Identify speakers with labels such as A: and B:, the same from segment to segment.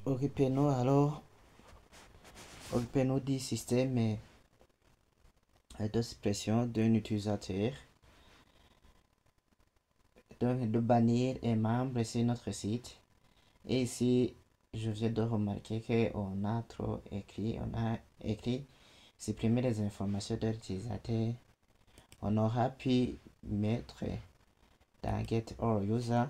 A: Occupez-nous alors, occupez-nous du système d'expression d'un utilisateur, donc de bannir un membre sur notre site. Et ici, je viens de remarquer qu'on a trop écrit, on a écrit supprimer les informations de l'utilisateur. On aura pu mettre dans Get All User,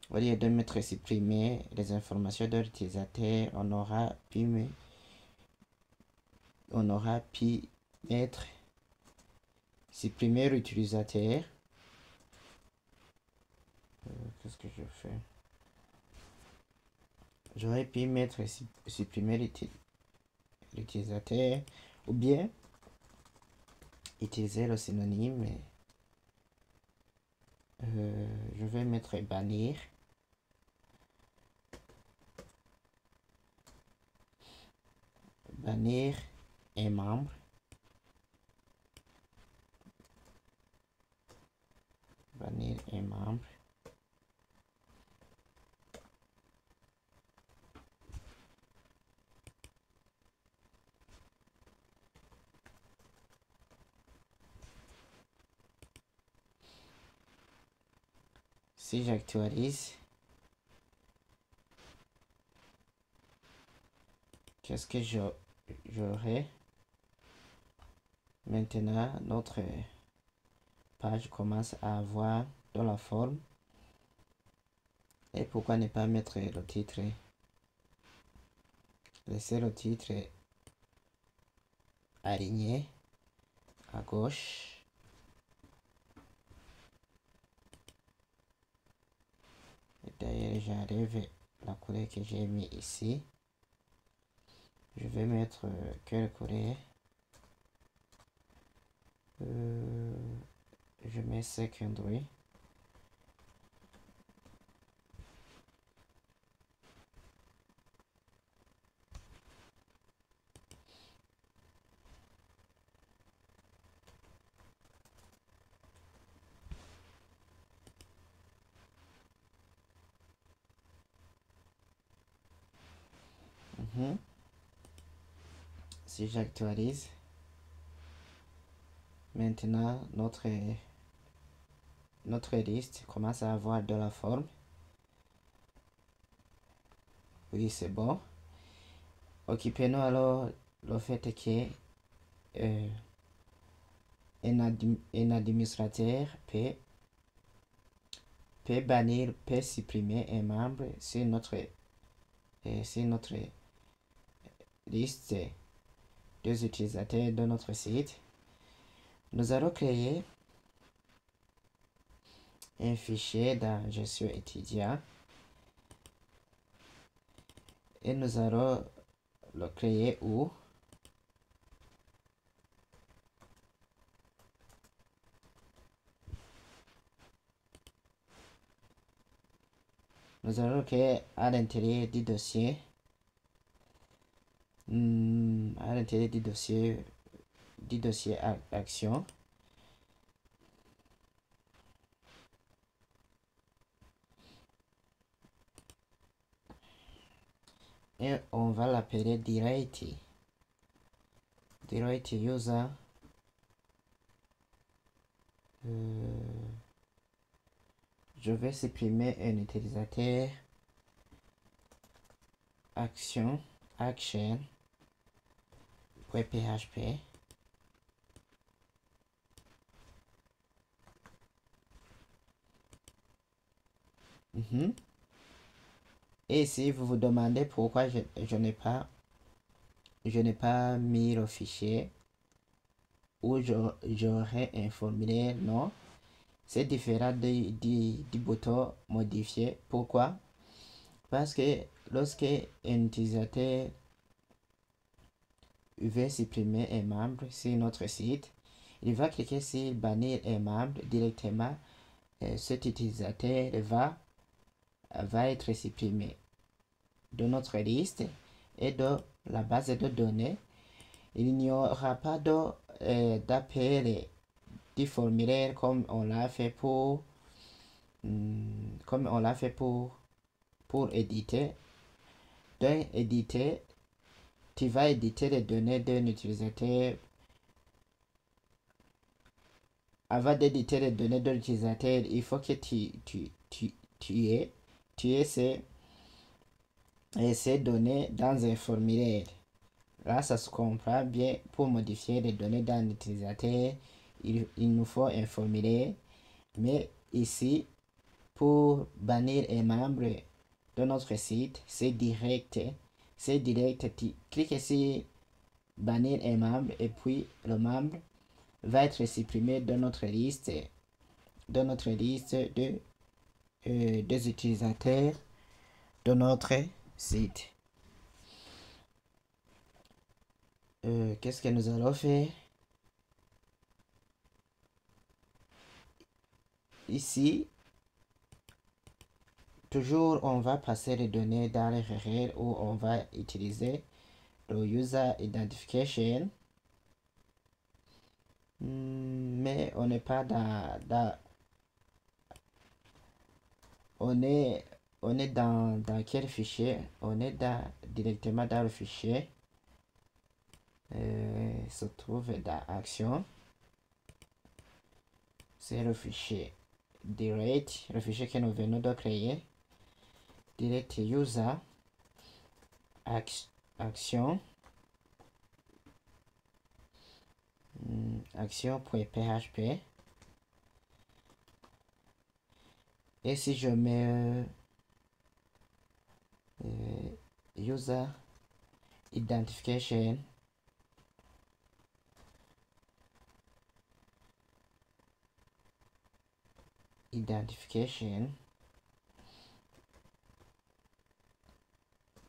A: au lieu de mettre supprimer les informations de l'utilisateur, on aura pu mettre supprimer l'utilisateur. Qu'est-ce que je fais? J'aurais pu mettre supprimer l'utilisateur ou bien utiliser le synonyme. Je vais mettre bannir. Bannir un membre. Bannir un membre. Si j'actualise, qu'est-ce que j'aurai? Maintenant, notre page commence à avoir de la forme. Et pourquoi ne pas mettre le titre? Laisser le titre aligné à gauche. D'ailleurs, j'enlève la couleur que j'ai mis ici. Je vais mettre quelle couleur? Je mets secondary. Si j'actualise, maintenant notre liste commence à avoir de la forme. Oui, c'est bon. Occupez-nous alors le fait que un administrateur peut bannir, peut supprimer un membre sur notre liste des utilisateurs de notre site. Nous allons créer un fichier dans gestion étudiant et nous allons le créer où? Nous allons le créer à l'intérieur du dossier. À l'intérieur du dossier action. Et on va l'appeler direct user. Je vais supprimer un utilisateur action .php. Et si vous vous demandez pourquoi je n'ai pas mis le fichier où j'aurai un formulaire, non, c'est différent du bouton modifier. Pourquoi? Parce que lorsque un utilisateur veut supprimer un membre sur notre site, il va cliquer sur bannir un membre directement. Cet utilisateur va être supprimé de notre liste et de la base de données. Il n'y aura pas d'appel du formulaire comme on l'a fait pour pour éditer. Donc, éditer, tu vas éditer les données d'un utilisateur. Avant d'éditer les données de l'utilisateur, il faut que tu aies ces données dans un formulaire. Là, ça se comprend bien. Pour modifier les données d'un utilisateur, il nous faut un formulaire. Mais ici, pour bannir un membre de notre site, c'est direct. C'est direct. Tu cliques sur bannir un membre et puis le membre va être supprimé de notre liste des utilisateurs de notre site. Qu'est-ce que nous allons faire? Ici, toujours on va passer les données dans l'URL où on va utiliser le user identification. Mais on n'est pas on est dans quel fichier? On est directement dans le fichier. Se trouve dans Action. C'est le fichier direct, le fichier que nous venons de créer. Direct user action action.php. Et si je mets user identification,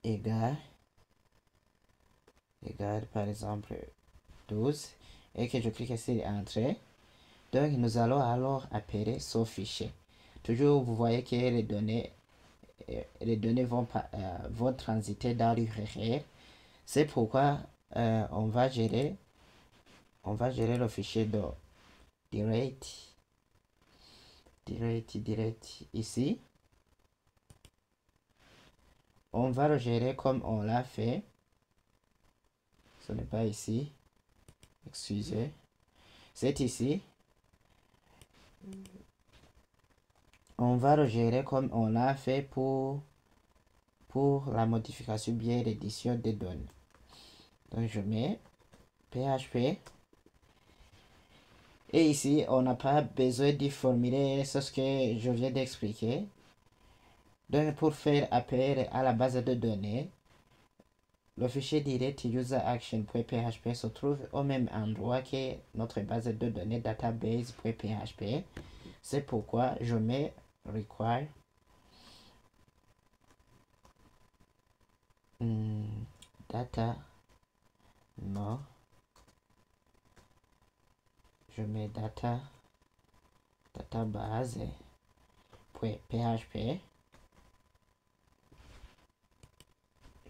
A: égale par exemple 12 et que je clique sur Entrée. Donc nous allons alors appeler ce fichier. Toujours vous voyez que les données vont transiter dans l'URL. C'est pourquoi on va gérer le fichier de direct ici. On va le gérer comme on l'a fait. Ce n'est pas ici. Excusez. C'est ici. On va le gérer comme on l'a fait pour la modification bien l'édition des données. Donc je mets PHP. Et ici, on n'a pas besoin de formuler ce que je viens d'expliquer. Donc pour faire appel à la base de données, le fichier direct user action.php se trouve au même endroit que notre base de données database.php. C'est pourquoi je mets require data. Non. Je mets database.php.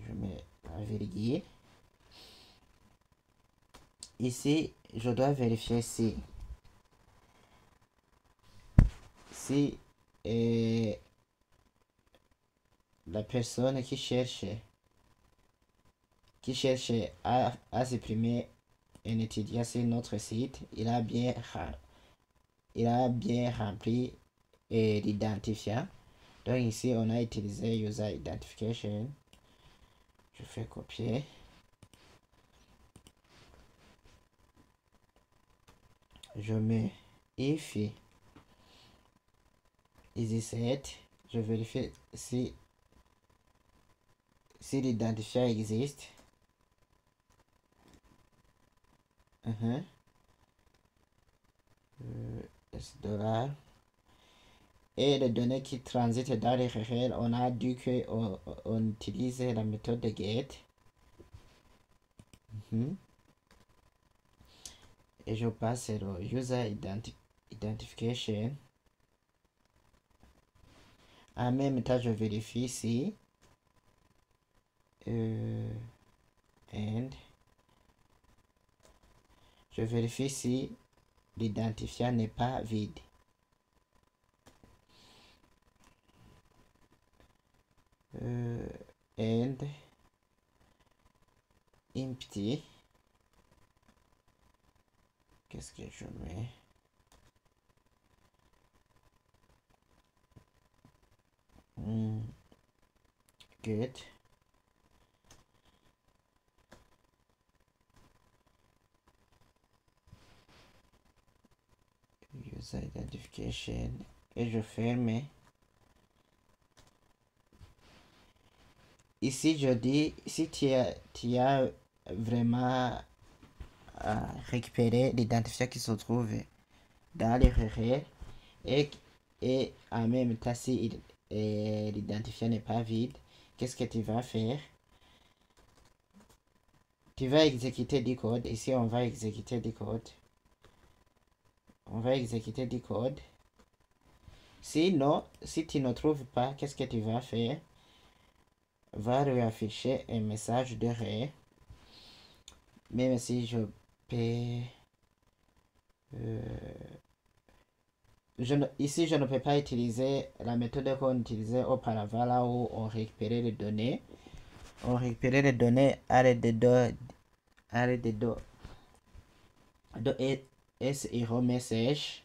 A: Je mets la virgule. Ici, je dois vérifier si la personne qui cherche à supprimer un étudiant sur notre site, il a bien rempli l'identifiant. Donc ici, on a utilisé user identification. Je fais copier. Je mets if easy set. Je vérifie si l'identifiant existe. $. Et les données qui transitent dans les URL, on a dit qu'on utilise la méthode de get. Et je passe le user identification. En même temps, je vérifie si je vérifie si l'identifiant n'est pas vide. and empty. Qu'est-ce que je mets? Good. User identification. Et je ferme. Ici, je dis, si tu as vraiment récupéré l'identifiant qui se trouve dans l'URL et en même temps, si l'identifiant n'est pas vide, qu'est-ce que tu vas faire? Tu vas exécuter du code. Ici, on va exécuter du code. On va exécuter du code. Sinon, si tu ne trouves pas, qu'est-ce que tu vas faire? Va lui afficher un message d'erreur. Même si je peux... ici, je ne peux pas utiliser la méthode qu'on utilisait auparavant, là où on récupérait les données. On récupérait les données à l'aide de SEO message.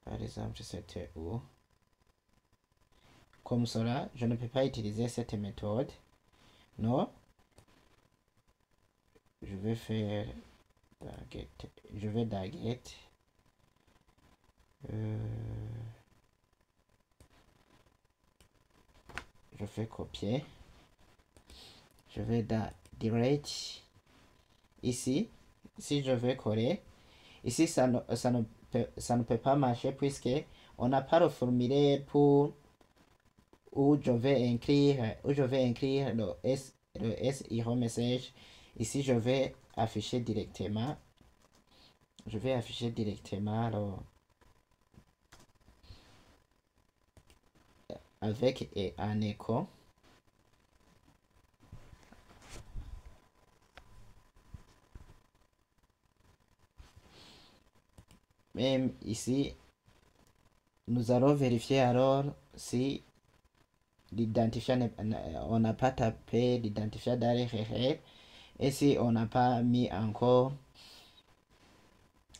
A: Par exemple, c'était où? Comme cela, je ne peux pas utiliser cette méthode. Non. Je vais faire target. Je vais target. Je fais copier. Je vais dans direct. Ici, si je veux coller, ici ça ne peut pas marcher puisque on n'a pas le formulaire pour où je vais inclure le SEO message. Ici, je vais afficher directement. Je vais afficher directement avec un écho. Même ici, nous allons vérifier alors si l'identifiant, on n'a pas tapé l'identifiant dans l'URL et si on n'a pas mis encore,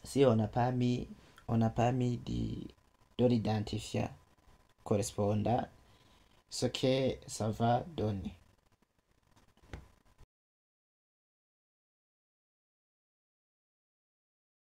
A: si on n'a pas mis de l'identifiant correspondant, ce que ça va donner.